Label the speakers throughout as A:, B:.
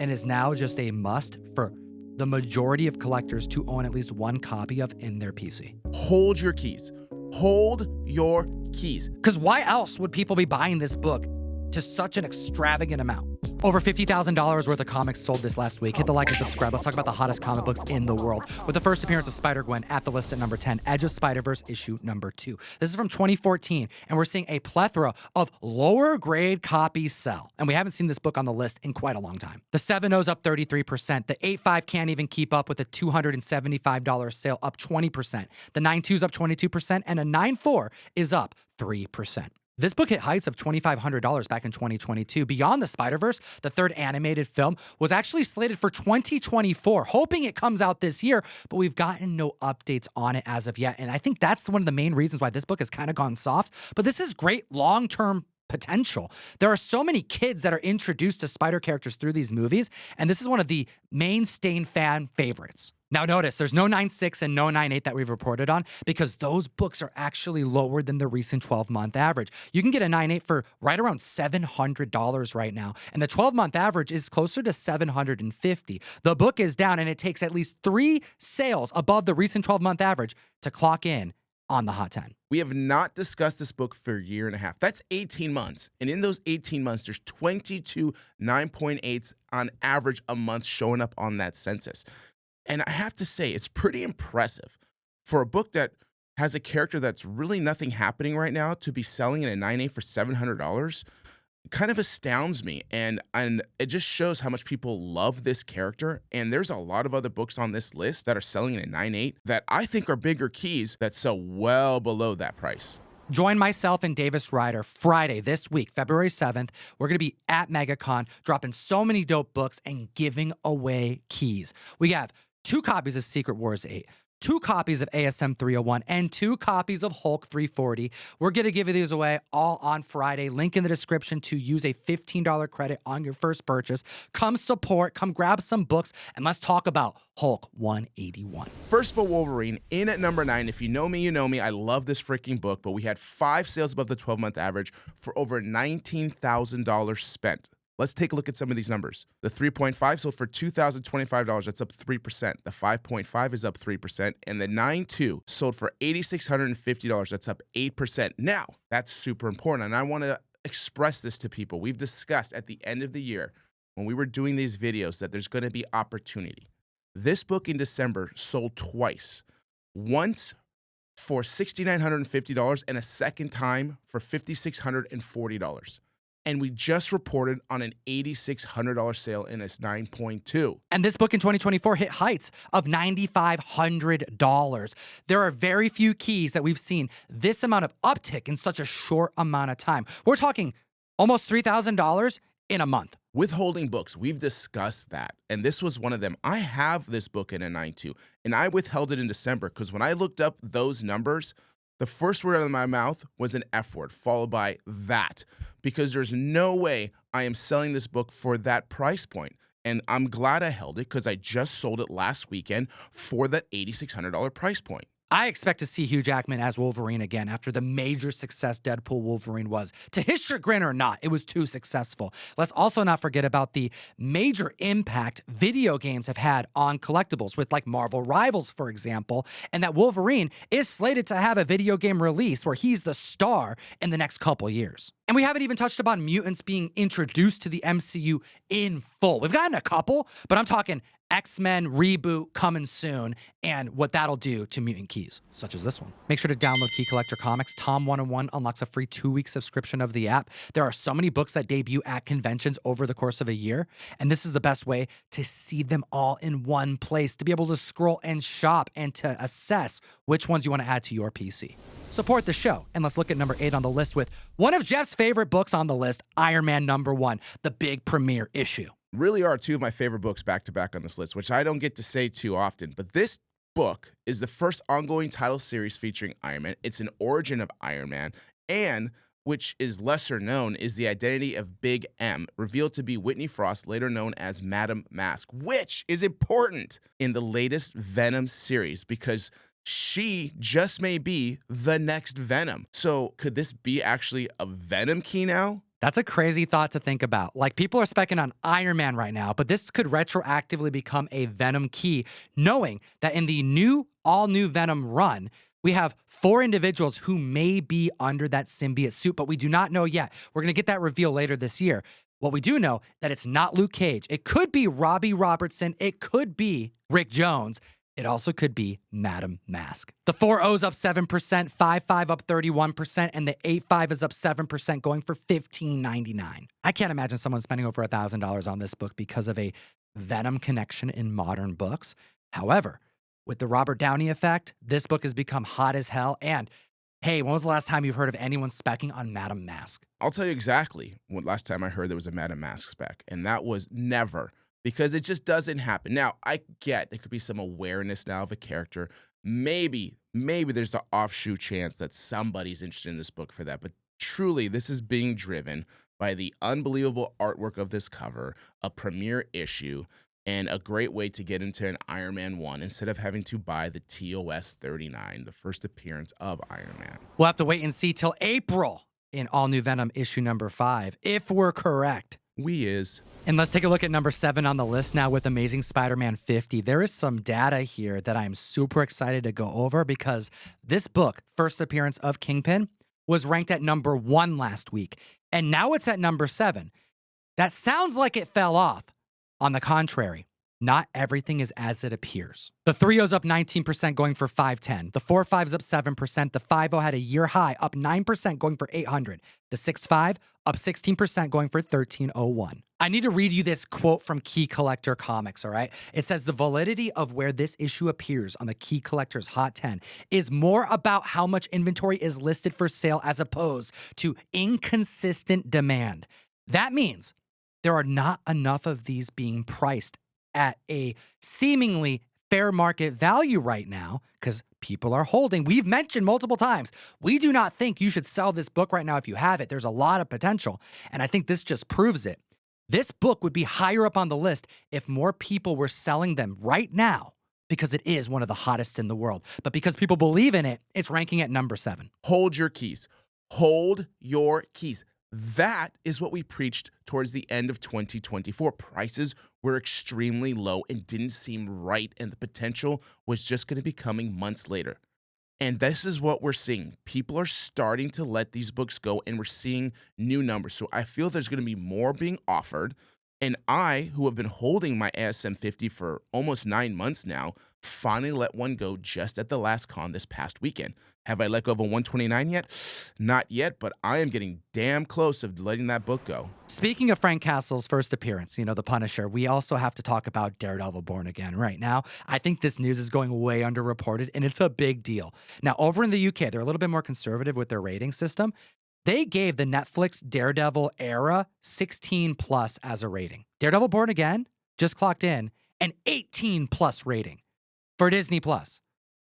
A: and is now just a must for the majority of collectors to own at least one copy of in their PC.
B: Hold your keys. Hold your keys.
A: Because why else would people be buying this book to such an extravagant amount? Over $50,000 worth of comics sold this last week. Hit the like and subscribe. Let's talk about the hottest comic books in the world. With the first appearance of Spider-Gwen at the list at number 10, Edge of Spider-Verse issue number 2. This is from 2014, and we're seeing a plethora of lower grade copies sell. And we haven't seen this book on the list in quite a long time. The 7.0's up 33%. The 8.5 can't even keep up with a $275 sale, up 20%. The 9.2's up 22%, and a 9.4 is up 3%. This book hit heights of $2,500 back in 2022. Beyond the Spider-Verse, the third animated film, was actually slated for 2024, hoping it comes out this year, but we've gotten no updates on it as of yet. And I think that's one of the main reasons why this book has kind of gone soft. But this is great long-term potential. There are so many kids that are introduced to Spider characters through these movies, and this is one of the mainstay fan favorites. Now notice, there's no 9.6 and no 9.8 that we've reported on because those books are actually lower than the recent 12-month average. You can get a 9.8 for right around $700 right now, and the 12-month average is closer to $750. The book is down, and it takes at least 3 sales above the recent 12-month average to clock in on the Hot 10.
B: We have not discussed this book for a year and a half. That's 18 months. And in those 18 months, there's 22 9.8s on average a month showing up on that census. And I have to say, it's pretty impressive for a book that has a character that's really nothing happening right now to be selling at a 9.8 for $700. Kind of astounds me, and it just shows how much people love this character. And there's a lot of other books on this list that are selling at a 9.8 that I think are bigger keys that sell well below that price.
A: Join myself and Davis Ryder Friday this week, February 7th. We're going to be at MegaCon, dropping so many dope books and giving away keys. We have 2 copies of Secret Wars 8, 2 copies of ASM 301, and 2 copies of Hulk 340. We're going to give you these away all on Friday. Link in the description to use a $15 credit on your first purchase. Come support, come grab some books, and let's talk about Hulk 181.
B: First for Wolverine, in at number 9. If you know me, you know me. I love this freaking book, but we had 5 sales above the 12-month average for over $19,000 spent. Let's take a look at some of these numbers. The 3.5 sold for $2,025. That's up 3%. The 5.5 is up 3%. And the 9.2 sold for $8,650. That's up 8%. Now, that's super important. And I want to express this to people. We've discussed at the end of the year when we were doing these videos that there's going to be opportunity. This book in December sold twice. Once for $6,950 and a second time for $5,640. And we just reported on an $8,600 sale in its 9.2.
A: And this book in 2024 hit heights of $9,500. There are very few keys that we've seen this amount of uptick in such a short amount of time. We're talking almost $3,000 in a month.
B: Withholding books, we've discussed that. And this was one of them. I have this book in a 9.2, and I withheld it in December because when I looked up those numbers, the first word out of my mouth was an F word, followed by that, because there's no way I am selling this book for that price point. And I'm glad I held it because I just sold it last weekend for that $8,600 price point.
A: I expect to see Hugh Jackman as Wolverine again after the major success Deadpool Wolverine was. To his chagrin or not, it was too successful. Let's also not forget about the major impact video games have had on collectibles with like Marvel Rivals, for example, and that Wolverine is slated to have a video game release where he's the star in the next couple years. And we haven't even touched upon mutants being introduced to the MCU in full. We've gotten a couple, but I'm talking X-Men reboot coming soon and what that'll do to mutant keys, such as this one. Make sure to download Key Collector Comics. Tom 101 unlocks a free 2-week subscription of the app. There are so many books that debut at conventions over the course of a year, and this is the best way to see them all in one place, to be able to scroll and shop and to assess which ones you want to add to your PC. Support the show, and let's look at number 8 on the list with one of Jeff's favorite books on the list, Iron Man #1, the big premiere issue.
B: Really are 2 of my favorite books back-to-back on this list, which I don't get to say too often. But this book is the first ongoing title series featuring Iron Man. It's an origin of Iron Man, and which is lesser known, is the identity of Big M, revealed to be Whitney Frost, later known as Madame Mask, which is important in the latest Venom series because she just may be the next Venom. So could this be actually a Venom key now?
A: That's a crazy thought to think about. Like, people are specking on Iron Man right now, but this could retroactively become a Venom key, knowing that in the all new Venom run, we have 4 individuals who may be under that symbiote suit, but we do not know yet. We're going to get that reveal later this year. What we do know that it's not Luke Cage. It could be Robbie Robertson. It could be Rick Jones. It also could be Madam Mask. The 4-0's up 7%, 5-5 up 31%, and the 8-5 is up 7%, going for $15.99. I can't imagine someone spending over $1,000 on this book because of a Venom connection in modern books. However, with the Robert Downey effect, this book has become hot as hell. And hey, when was the last time you've heard of anyone specking on Madam Mask?
B: I'll tell you exactly when last time I heard there was a Madam Mask spec, and that was never, because it just doesn't happen. Now, I get there could be some awareness now of a character. Maybe there's the offshoot chance that somebody's interested in this book for that. But truly, this is being driven by the unbelievable artwork of this cover, a premiere issue, and a great way to get into an Iron Man 1 instead of having to buy the TOS 39, the first appearance of Iron Man.
A: We'll have to wait and see till April in All New Venom issue number 5, if we're correct.
B: We is.
A: And let's take a look at number 7 on the list now with Amazing Spider-Man 50. There is some data here that I'm super excited to go over because this book, first appearance of Kingpin, was ranked at number 1 last week. And now it's at number 7. That sounds like it fell off. On the contrary, not everything is as it appears. The 3-0's up 19%, going for 510. The 4-5's up 7%. The 5-0 had a year high, up 9%, going for 800. The 6-5, up 16%, going for 1301. I need to read you this quote from Key Collector Comics, all right? It says, the validity of where this issue appears on the Key Collector's Hot 10 is more about how much inventory is listed for sale as opposed to inconsistent demand. That means there are not enough of these being priced at a seemingly fair market value right now because people are holding. We've mentioned multiple times, we do not think you should sell this book right now if you have it. There's a lot of potential, and I think this just proves it. This book would be higher up on the list if more people were selling them right now because it is one of the hottest in the world. But because people believe in it, it's ranking at number 7.
B: Hold your keys. Hold your keys. That is what we preached towards the end of 2024. Prices were extremely low and didn't seem right, and the potential was just going to be coming months later. And this is what we're seeing. People are starting to let these books go, and we're seeing new numbers. So I feel there's going to be more being offered. And I, who have been holding my ASM 50 for almost 9 months now, finally let one go just at the last con this past weekend. Have I let go of a 129 yet? Not yet, but I am getting damn close to letting that book go.
A: Speaking of Frank Castle's first appearance, the Punisher, we also have to talk about Daredevil Born Again right now. I think this news is going way underreported, and it's a big deal. Now, over in the UK, they're a little bit more conservative with their rating system. They gave the Netflix Daredevil era 16 plus as a rating. Daredevil Born Again just clocked in an 18 plus rating for Disney Plus.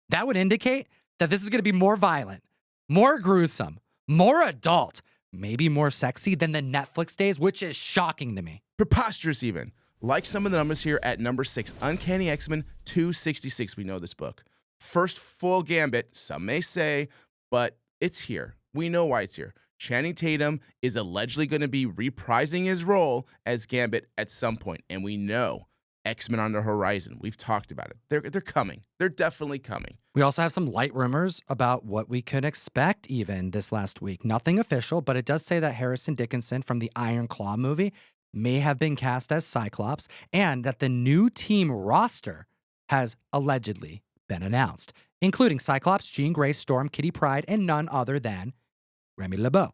A: That would indicate that this is going to be more violent, more gruesome, more adult, maybe more sexy than the Netflix days, which is shocking to me.
B: Preposterous even. Like some of the numbers here at number 6, Uncanny X-Men 266. We know this book. First full Gambit, some may say, but it's here. We know why it's here. Channing Tatum is allegedly going to be reprising his role as Gambit at some point, and we know X-Men on the horizon. We've talked about it. They're coming. They're definitely coming.
A: We also have some light rumors about what we could expect even this last week. Nothing official, but it does say that Harrison Dickinson from the Iron Claw movie may have been cast as Cyclops, and that the new team roster has allegedly been announced, including Cyclops, Jean Grey, Storm, Kitty Pryde, and none other than Remy LeBeau,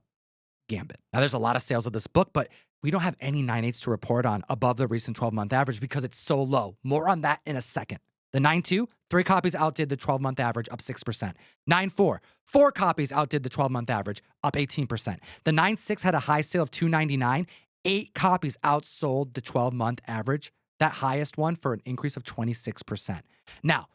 A: Gambit. Now, there's a lot of sales of this book, but we don't have any 9/8s to report on above the recent 12-month average because it's so low. More on that in a second. The 9/2, 3 copies outdid the 12-month average, up 6%. 9/4, 4 copies outdid the 12-month average, up 18%. The 9/6 had a high sale of $2.99. 8 copies outsold the 12-month average, that highest one, for an increase of 26%. Now,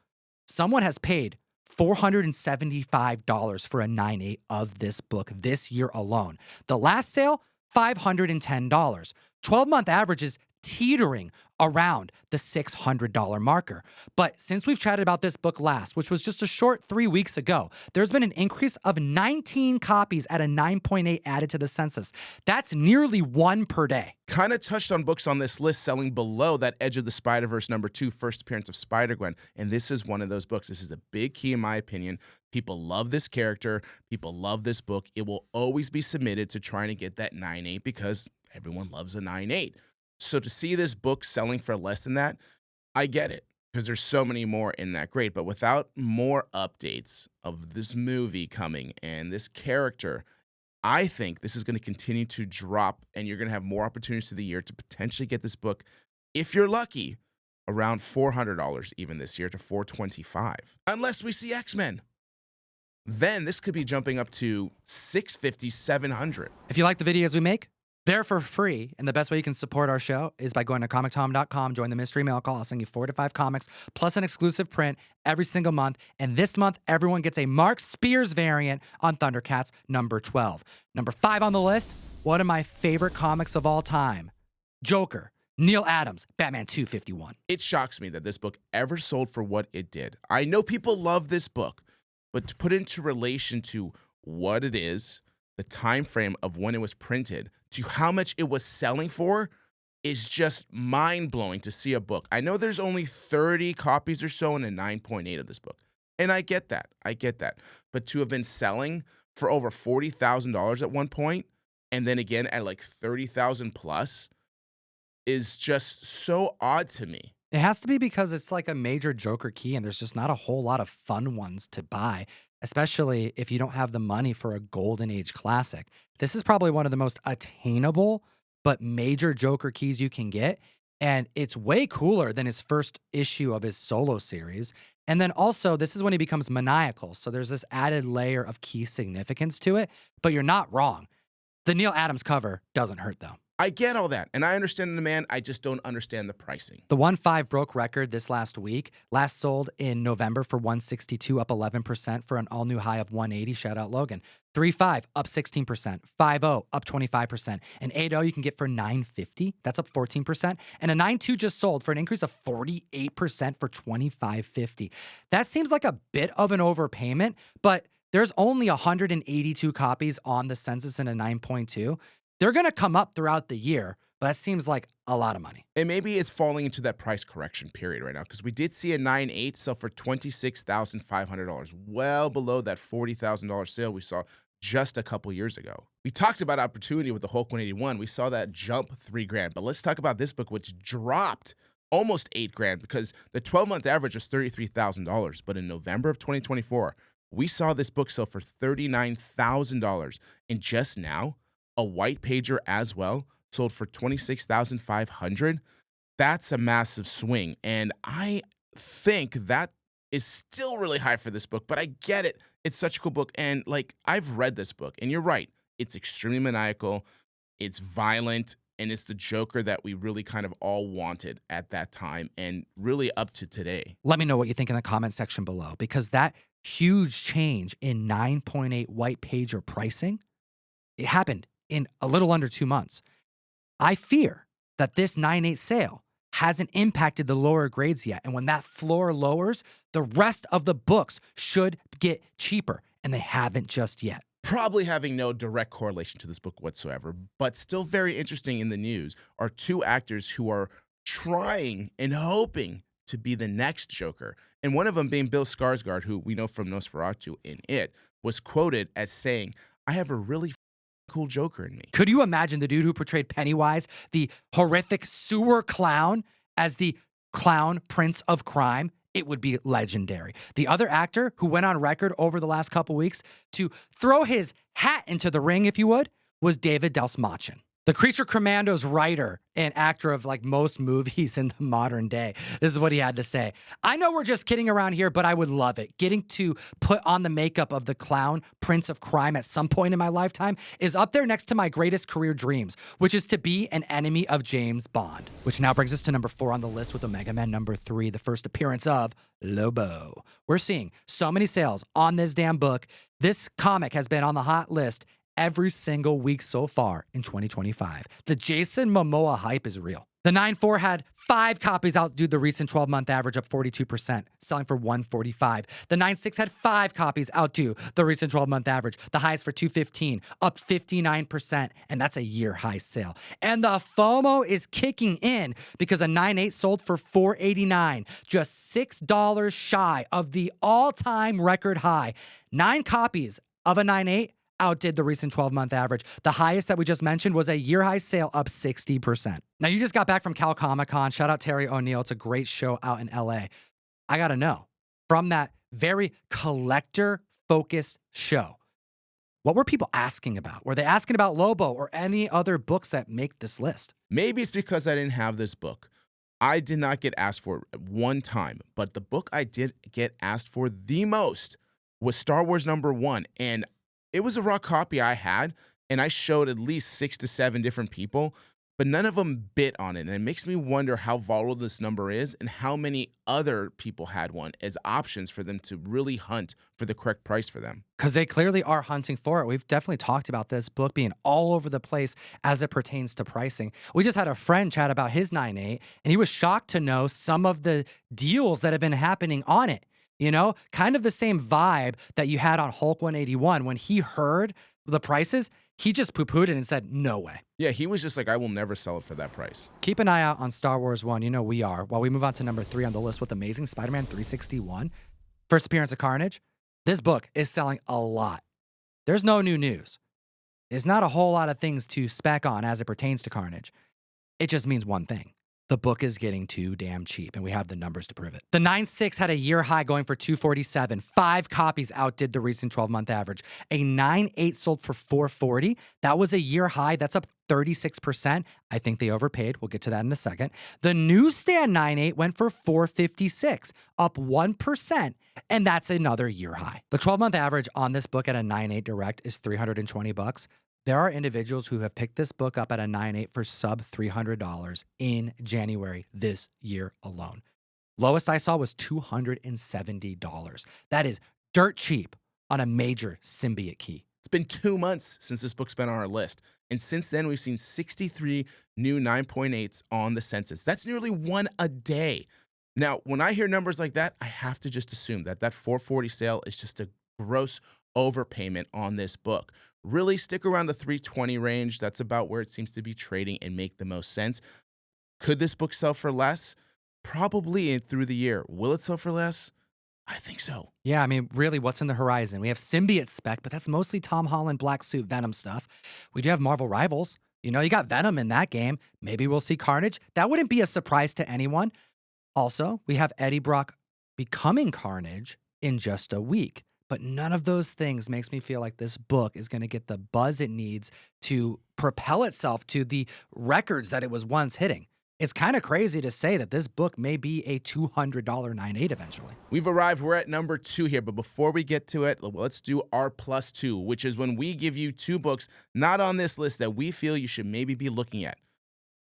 A: someone has paid $475 for a 9/8 of this book this year alone. The last sale, $510. 12-month average is teetering around the $600 marker. But since we've chatted about this book last, which was just a short 3 weeks ago, there's been an increase of 19 copies at a 9.8 added to the census. That's nearly one per day.
B: Kind of touched on books on this list selling below that Edge of the Spider-Verse #2, first appearance of Spider-Gwen. And this is one of those books. This is a big key in my opinion. People love this character. People love this book. It will always be submitted to trying to get that 9.8 because everyone loves a 9.8. So to see this book selling for less than that, I get it because there's so many more in that grade. But without more updates of this movie coming and this character, I think this is going to continue to drop and you're going to have more opportunities through the year to potentially get this book, if you're lucky, around $400 even this year to $425. Unless we see X-Men. Then this could be jumping up to $650, $700.
A: If you like the videos we make, they're for free, and the best way you can support our show is by going to comictom.com, join the mystery mail call. I'll send you 4 to 5 comics, plus an exclusive print every single month. And this month, everyone gets a Mark Spears variant on Thundercats #12. Number 5 on the list, one of my favorite comics of all time, Joker, Neil Adams, Batman 251.
B: It shocks me that this book ever sold for what it did. I know people love this book, but to put into relation to what it is, the time frame of when it was printed, to how much it was selling for is just mind-blowing to see a book. I know there's only 30 copies or so and a 9.8 of this book. And I get that. But to have been selling for over $40,000 at one point, and then again at like 30,000 plus, is just so odd to me.
A: It has to be because it's like a major Joker key, and there's just not a whole lot of fun ones to buy, especially if you don't have the money for a Golden Age classic. This is probably one of the most attainable but major Joker keys you can get, and it's way cooler than his first issue of his solo series. And then also, this is when he becomes maniacal, so there's this added layer of key significance to it, but you're not wrong. The Neil Adams cover doesn't hurt, though.
B: I get all that, and I understand the demand. I just don't understand the pricing.
A: The 1.5 broke record this last week. Last sold in November for $162, up 11% for an all-new high of $180. Shout out Logan. 3.5 up 16%. 5.0 up 25%. An 8.0 you can get for $950. That's up 14%. And a 9.2 just sold for an increase of 48% for $25.50. That seems like a bit of an overpayment, but there's only 182 copies on the census in a 9.2. They're going to come up throughout the year, but that seems like a lot of money.
B: And maybe it's falling into that price correction period right now because we did see a 9.8 sell for $26,500, well below that $40,000 sale we saw just a couple years ago. We talked about opportunity with the Hulk 181. We saw that jump $3,000, but let's talk about this book, which dropped almost $8,000 because the 12-month average was $33,000. But in November of 2024, we saw this book sell for $39,000. And just now, a white pager as well sold for $26,500. That's a massive swing. And I think that is still really high for this book, but I get it. It's such a cool book. And like, I've read this book and you're right. It's extremely maniacal. It's violent. And it's the Joker that we really kind of all wanted at that time and really up to today.
A: Let me know what you think in the comment section below, because that huge change in 9.8 white pager pricing, it happened in a little under 2 months. I fear that this 9.8 sale hasn't impacted the lower grades yet. And when that floor lowers, the rest of the books should get cheaper, and they haven't just yet.
B: Probably having no direct correlation to this book whatsoever, but still very interesting in the news are 2 actors who are trying and hoping to be the next Joker. And one of them being Bill Skarsgård, who we know from Nosferatu in It, was quoted as saying, "I have a really cool Joker in me."
A: Could you imagine the dude who portrayed Pennywise, the horrific sewer clown, as the clown prince of crime? It would be legendary. The other actor who went on record over the last couple weeks to throw his hat into the ring, if you would, was David Dastmalchian, the Creature Commandos writer and actor of like most movies in the modern day. This is what he had to say. "I know we're just kidding around here, but I would love it. Getting to put on the makeup of the clown prince of crime at some point in my lifetime is up there next to my greatest career dreams, which is to be an enemy of James Bond." Which now brings us to number 4 on the list with Omega Man #3, the first appearance of Lobo. We're seeing so many sales on this damn book. This comic has been on the hot list every single week so far in 2025. The Jason Momoa hype is real. The 9.4 had 5 copies, outdid the recent 12-month average, up 42%, selling for $145. The 9.6 had 5 copies, outdo the recent 12-month average, the highest for $215, up 59%, and that's a year-high sale. And the FOMO is kicking in because a 9.8 sold for $489, just $6 shy of the all-time record high. 9 copies of a 9.8 outdid the recent 12-month average. The highest that we just mentioned was a year-high sale, up 60%. Now, you just got back from Cal Comic-Con. Shout out Terry O'Neill. It's a great show out in LA. I got to know, from that very collector-focused show, what were people asking about? Were they asking about Lobo or any other books that make this list?
B: Maybe it's because I didn't have this book. I did not get asked for it one time, but the book I did get asked for the most was Star Wars #1, and it was a raw copy I had, and I showed at least 6 to 7 different people, but none of them bit on it. And it makes me wonder how volatile this number is and how many other people had one as options for them to really hunt for the correct price for them.
A: Because they clearly are hunting for it. We've definitely talked about this book being all over the place as it pertains to pricing. We just had a friend chat about his 9.8, and he was shocked to know some of the deals that have been happening on it. You know, kind of the same vibe that you had on Hulk 181. When he heard the prices, he just poo-pooed it and said, no way.
B: Yeah, he was just like, I will never sell it for that price.
A: Keep an eye out on Star Wars 1. You know we are. While we move on to number 3 on the list with Amazing Spider-Man 361, first appearance of Carnage. This book is selling a lot. There's no new news. There's not a whole lot of things to spec on as it pertains to Carnage. It just means one thing. The book is getting too damn cheap, and we have the numbers to prove it. The 9.6 had a year high going for $247. 5 copies outdid the recent 12-month average. A 9.8 sold for $440. That was a year high. That's up 36%. I think they overpaid. We'll get to that in a second. The newsstand 9.8 went for $456, up 1%, and that's another year high. The 12-month average on this book at a 9.8 direct is $320. There are individuals who have picked this book up at a 9.8 for sub $300 in January this year alone. Lowest I saw was $270. That is dirt cheap on a major symbiote key.
B: It's been 2 months since this book's been on our list. And since then, we've seen 63 new 9.8s on the census. That's nearly 1 a day. Now, when I hear numbers like that, I have to just assume that that $440 sale is just a gross overpayment on this book. Really stick around the $320 range. That's about where it seems to be trading and make the most sense. Could this book sell for less? Probably through the year. Will it sell for less? I think so.
A: Yeah, I mean, really, what's in the horizon? We have symbiote spec, but that's mostly Tom Holland, Black Suit, Venom stuff. We do have Marvel Rivals. You know, you got Venom in that game. Maybe we'll see Carnage. That wouldn't be a surprise to anyone. Also, we have Eddie Brock becoming Carnage in just a week. But none of those things makes me feel like this book is going to get the buzz it needs to propel itself to the records that it was once hitting. It's kind of crazy to say that this book may be a $200 9.8 eventually.
B: We've arrived. We're at number 2 here. But before we get to it, let's do our plus 2, which is when we give you 2 books not on this list that we feel you should maybe be looking at.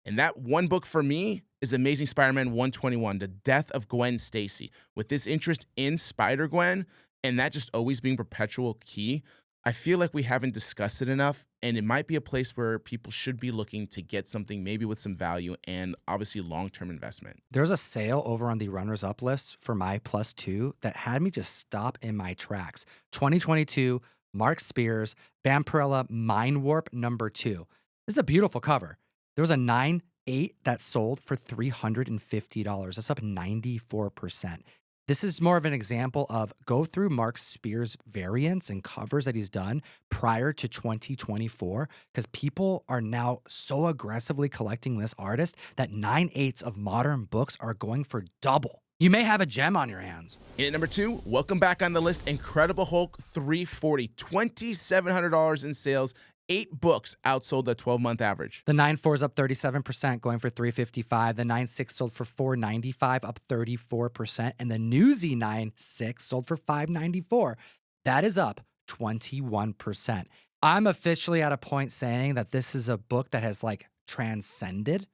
B: And that one book for me is Amazing Spider-Man 121, The Death of Gwen Stacy. With this interest in Spider-Gwen, and that just always being perpetual key, I feel like we haven't discussed it enough, and it might be a place where people should be looking to get something maybe with some value and obviously long-term investment.
A: There's a sale over on the runners up list for my plus 2 that had me just stop in my tracks. 2022, Mark Spears, Vampirella Mind Warp #2. This is a beautiful cover. There was a 9.8 that sold for $350. That's up 94%. This is more of an example of go through Mark Spears' variants and covers that he's done prior to 2024, because people are now so aggressively collecting this artist that 9.8s of modern books are going for double. You may have a gem on your hands.
B: In at number 2, welcome back on the list, Incredible Hulk 340, $2,700 in sales. 8 books outsold the 12-month average.
A: The 9.4 is up 37%, going for $355. The 9.6 sold for $495, up 34%. And the Newsy 9.6 sold for $594. That is up 21%. I'm officially at a point saying that this is a book that has like transcended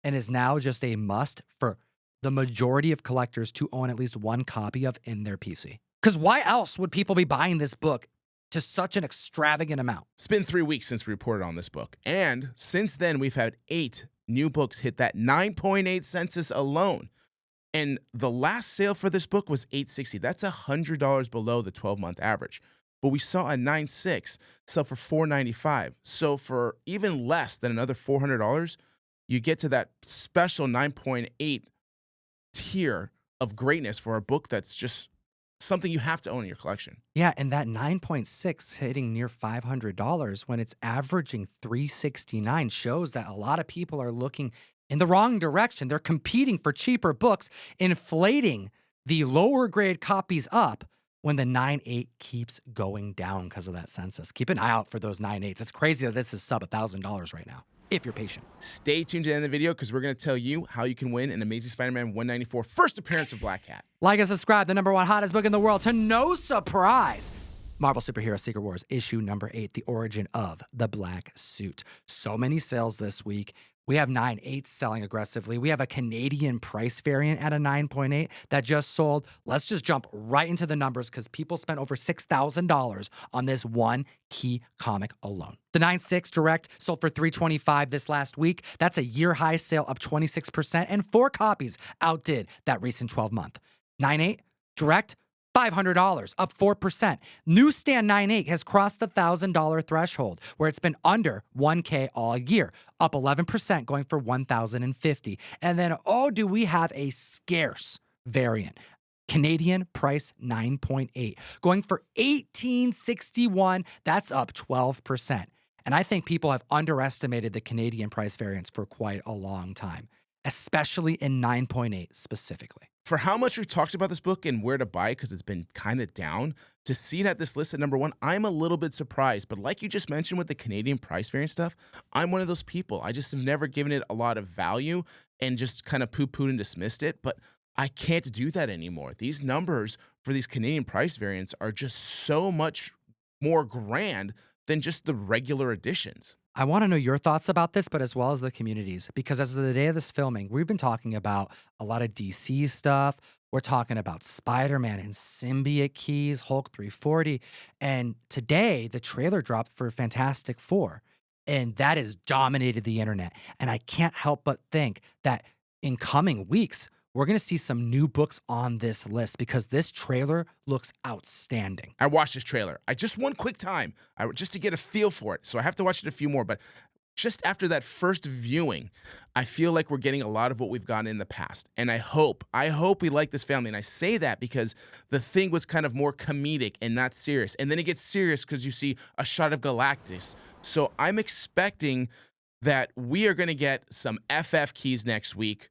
A: and is now just a must for the majority of collectors to own at least one copy of in their PC. Because why else would people be buying this book to such an extravagant amount?
B: It's been 3 weeks since we reported on this book. And since then, we've had 8 new books hit that 9.8 census alone. And the last sale for this book was $860. That's $100 below the 12-month average. But we saw a 9.6 sell for $495. So for even less than another $400, you get to that special 9.8 tier of greatness for a book that's just something you have to own in your collection.
A: Yeah, and that 9.6 hitting near $500 when it's averaging $369 shows that a lot of people are looking in the wrong direction. They're competing for cheaper books, inflating the lower grade copies up when the 9.8 keeps going down because of that census. Keep an eye out for those 9.8s. It's crazy that this is sub $1,000 right now, if you're patient.
B: Stay tuned to the end of the video because we're going to tell you how you can win an Amazing Spider-Man 194 first appearance of Black Cat.
A: Like and subscribe, the #1 hottest book in the world, to no surprise. Marvel Superhero Secret Wars, issue number 8, The Origin of the Black Suit. So many sales this week. We have 9.8 selling aggressively. We have a Canadian price variant at a 9.8 that just sold. Let's just jump right into the numbers because people spent over $6,000 on this one key comic alone. The 9.6 direct sold for $325 this last week. That's a year-high sale, up 26%, and 4 copies outdid that recent 12-month. 9.8 direct, $500, up 4%. Newsstand 9.8 has crossed the $1,000 threshold, where it's been under $1K all year, up 11%, going for $1,050. And then, do we have a scarce variant? Canadian price 9.8, going for $1,861. That's up 12%. And I think people have underestimated the Canadian price variants for quite a long time, especially in 9.8 specifically.
B: For how much we've talked about this book and where to buy because it's been kind of down, to see it at this list at #1, I'm a little bit surprised. But like you just mentioned with the Canadian price variant stuff, I'm one of those people. I just have never given it a lot of value and just kind of poo-pooed and dismissed it. But I can't do that anymore. These numbers for these Canadian price variants are just so much more grand than just the regular editions.
A: I want to know your thoughts about this, but as well as the community's, because as of the day of this filming, we've been talking about a lot of DC stuff. We're talking about Spider-Man and symbiote keys, Hulk 340. And today, the trailer dropped for Fantastic Four, and that has dominated the internet. And I can't help but think that in coming weeks, we're going to see some new books on this list because this trailer looks outstanding.
B: I watched this trailer. Just one quick time, just to get a feel for it. So I have to watch it a few more. But just after that first viewing, I feel like we're getting a lot of what we've gotten in the past. And I hope we like this family. And I say that because the thing was kind of more comedic and not serious. And then it gets serious because you see a shot of Galactus. So I'm expecting that we are going to get some FF keys next week.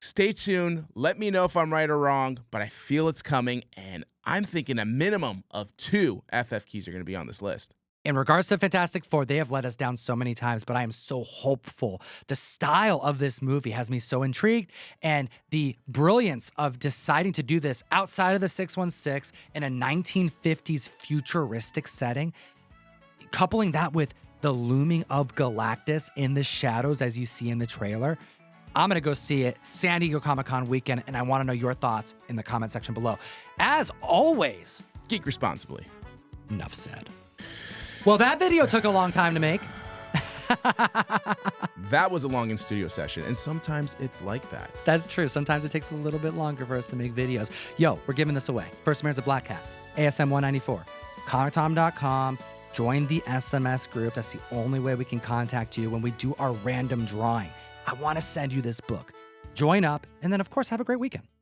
B: Stay tuned. Let me know if I'm right or wrong, but I feel it's coming, and I'm thinking a minimum of 2 FF keys are going to be on this list.
A: In regards to Fantastic Four, they have let us down so many times, but I am so hopeful. The style of this movie has me so intrigued, and the brilliance of deciding to do this outside of the 616 in a 1950s futuristic setting, coupling that with the looming of Galactus in the shadows as you see in the trailer. I'm going to go see it San Diego Comic-Con weekend, and I want to know your thoughts in the comment section below. As always,
B: geek responsibly.
A: Enough said. Well, that video took a long time to make.
B: That was a long in-studio session, and sometimes it's like that.
A: That's true. Sometimes it takes a little bit longer for us to make videos. Yo, we're giving this away. First appearance of Black Cat, ASM 194, comictom.com. Join the SMS group. That's the only way we can contact you when we do our random drawing. I want to send you this book. Join up, and then, of course, have a great weekend.